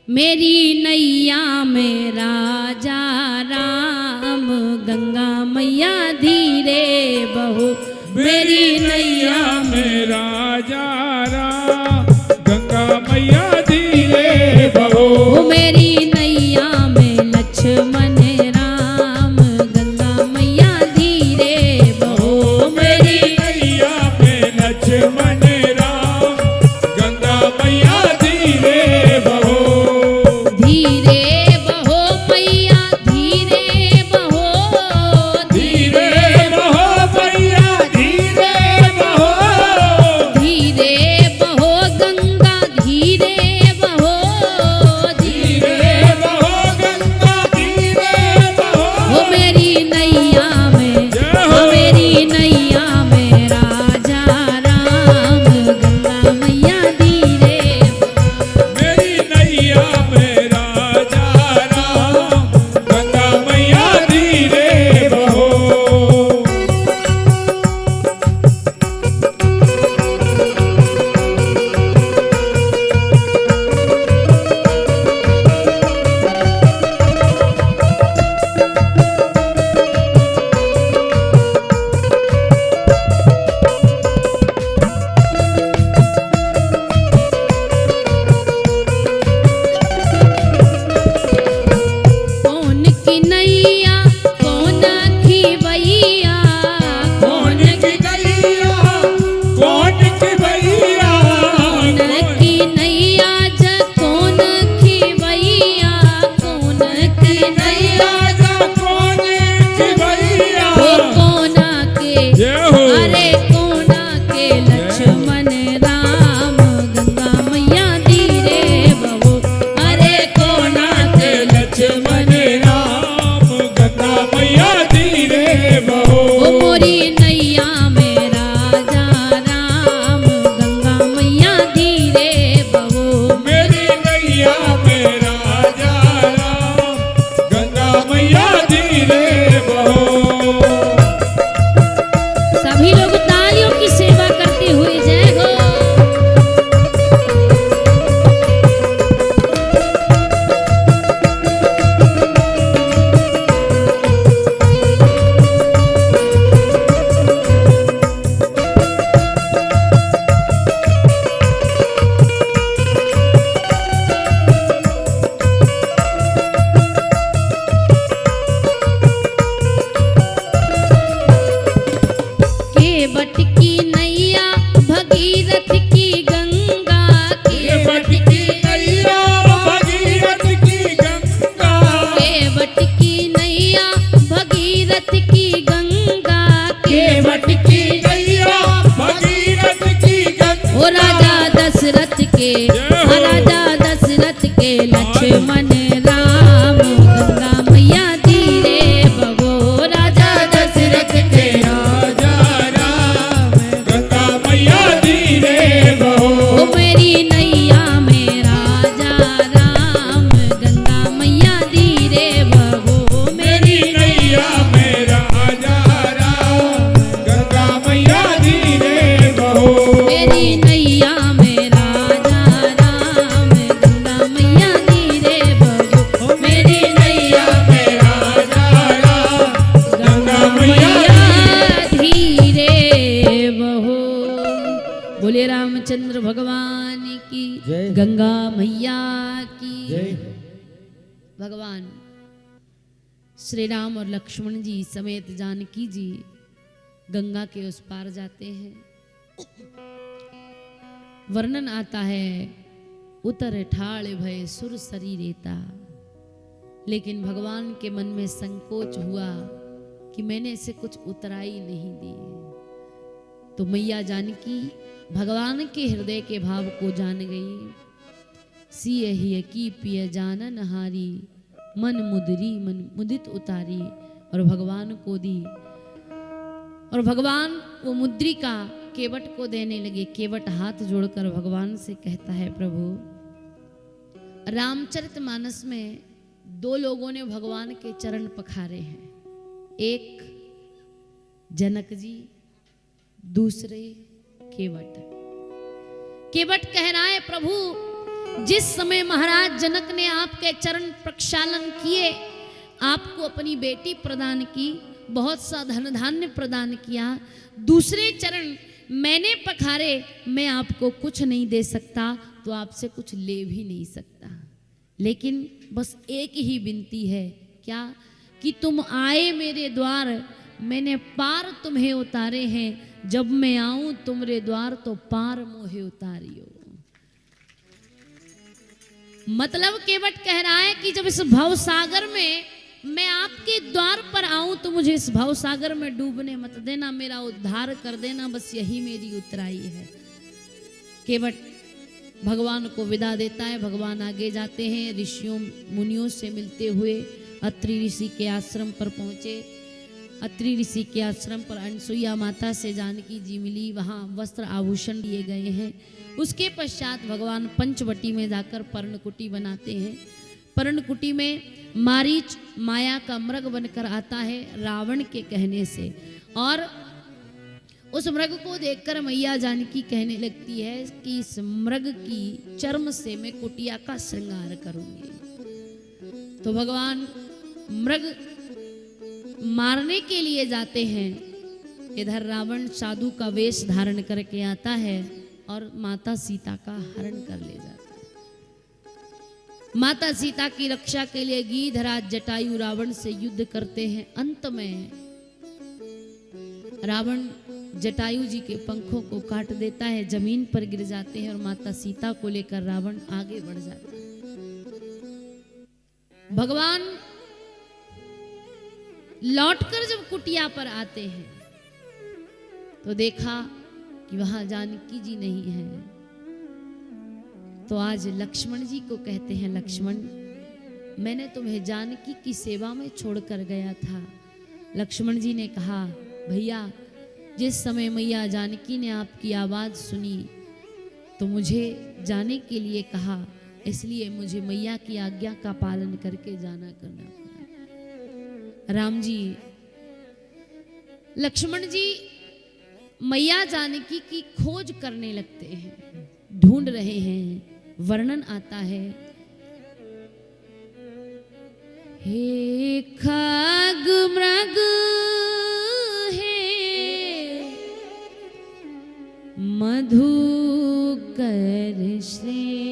मेरी नैया में राजा राम, गंगा मैया धीरे बहो। मेरी नैया में राजा राम, गंगा मैया धीरे बहो। मेरी नैया में लक्ष्मण राम, गंगा मैया धीरे बहो। मेरी नैया में लक्ष्मण राम, गंगा मैया धीरे बहो। धीरे बहो मैया धीरे बहो, धीरे बहो मैया धीरे बहो। धीरे बहो गंगा धीरे बहो, धीरे बहो गंगा धीरे बहो। हो मेरी नैया में, जय हो। हो मेरी नैया में राजा राम, गंगा मैया धीरे बहो। मेरी नैया में राजा राम, गंगा मैया धीरे बहो। कौन की नैया कौन खिवैया, कौन की गैया कौन की भैया, कौन की नैया ज कौन खिवैया, कौन की नैया जा कौन की भैया। हो कोना के, जय हो। अरे कोना के लक्ष्मण राम, गंगा मैया धीरे बहो। अरे कोना के लक्ष्मण राम, गंगा मैया धीरे बहो। ओ मोरी नैया में राजा राम, गंगा मैया धीरे बहो। मेरी नैया में राजा राम, गंगा मैया धीरे बहो। सभी लोग तालियों की सेवा करते हुए जय हो। केवट की नैया भगीरथ की गंगा, केवट की नैया भगीरथ की गंगा। केवट की नैया भगीरथ की गंगा, केवट की नैया भगीरथ की गंगा। ओ राजा दशरथ के, राजा दशरथ के लक्ष्मण राम, गंगा मैया धीरे बहो। राजा दशरथ के राजा राम, गंगा मैया धीरे बहो। ओ मेरी नैया में राजा राम, गंगा मैया धीरे बहो। मेरी नैया में राजा राम, गंगा मैया धीरे बहो। मेरी नैया में राजा राम, गंगा मैया धीरे बहो। मेरी नैया में राजा राम, गंगा मैया मैया धीरे बहो। बोले रामचंद्र भगवान की जय। गंगा मैया की जय। भगवान श्री राम और लक्ष्मण जी समेत जानकी जी गंगा के उस पार जाते हैं। वर्णन आता है उतर ठाड़ भय सुर सरी रेता, लेकिन भगवान के मन में संकोच हुआ कि मैंने इसे कुछ उतराई नहीं दी। तो मैया जानकी भगवान के हृदय के भाव को जान गई। सिय हिय की पिय जानन हारी, मन मुदरी मन मुदित उतारी, और भगवान को दी। और भगवान वो मुद्रिका केवट को देने लगे। केवट हाथ जोड़कर भगवान से कहता है, प्रभु रामचरितमानस में दो लोगों ने भगवान के चरण पखारे हैं, एक जनक जी, दूसरे केवट। केवट कह रहा है, प्रभु जिस समय महाराज जनक ने आपके चरण प्रक्षालन किए, आपको अपनी बेटी प्रदान की, बहुत सा धन धान्य प्रदान किया, दूसरे चरण मैंने पखारे, मैं आपको कुछ नहीं दे सकता तो आपसे कुछ ले भी नहीं सकता, लेकिन बस एक ही विनती है, क्या कि तुम आए मेरे द्वार, मैंने पार तुम्हें उतारे हैं, जब मैं आऊं तुम्हारे द्वार तो पार मोहे उतारियो। मतलब केवट कह रहा है कि जब इस भव सागर में मैं आपके द्वार पर आऊं तो मुझे इस भव सागर में डूबने मत देना, मेरा उद्धार कर देना, बस यही मेरी उतराई है। केवट भगवान को विदा देता है, भगवान आगे जाते हैं, ऋषियों मुनियों से मिलते हुए अत्रि ऋषि के आश्रम पर पहुंचे। अत्रि ऋषि के आश्रम पर अनसुईया माता से जानकी जी मिली, वहाँ वस्त्र आभूषण दिए गए हैं। उसके पश्चात भगवान पंचवटी में जाकर पर्णकुटी बनाते हैं। पर्णकुटी में मारीच माया का मृग बनकर आता है रावण के कहने से, और उस मृग को देखकर मैया जानकी कहने लगती है कि इस मृग की चर्म से मैं कुटिया का श्रृंगार करूंगी। तो भगवान मृग मारने के लिए जाते हैं, इधर रावण साधु का वेश धारण करके आता है और माता सीता का हरण कर ले जाता है। माता सीता की रक्षा के लिए गीधराज जटायु रावण से युद्ध करते हैं। अंत में रावण जटायु जी के पंखों को काट देता है, जमीन पर गिर जाते हैं और माता सीता को लेकर रावण आगे बढ़ जाता है। भगवान लौटकर जब कुटिया पर आते हैं तो देखा कि वहां जानकी जी नहीं है। तो आज लक्ष्मण जी को कहते हैं, लक्ष्मण मैंने तुम्हें जानकी की सेवा में छोड़कर गया था। लक्ष्मण जी ने कहा, भैया जिस समय मैया जानकी ने आपकी आवाज सुनी तो मुझे जाने के लिए कहा, इसलिए मुझे मैया की आज्ञा का पालन करके जाना करना पड़ा। राम जी, लक्ष्मण जी मैया जानकी की खोज करने लगते हैं, ढूंढ रहे हैं। वर्णन आता है, हे खग मृग हे मधुकर श्रेष्ठ,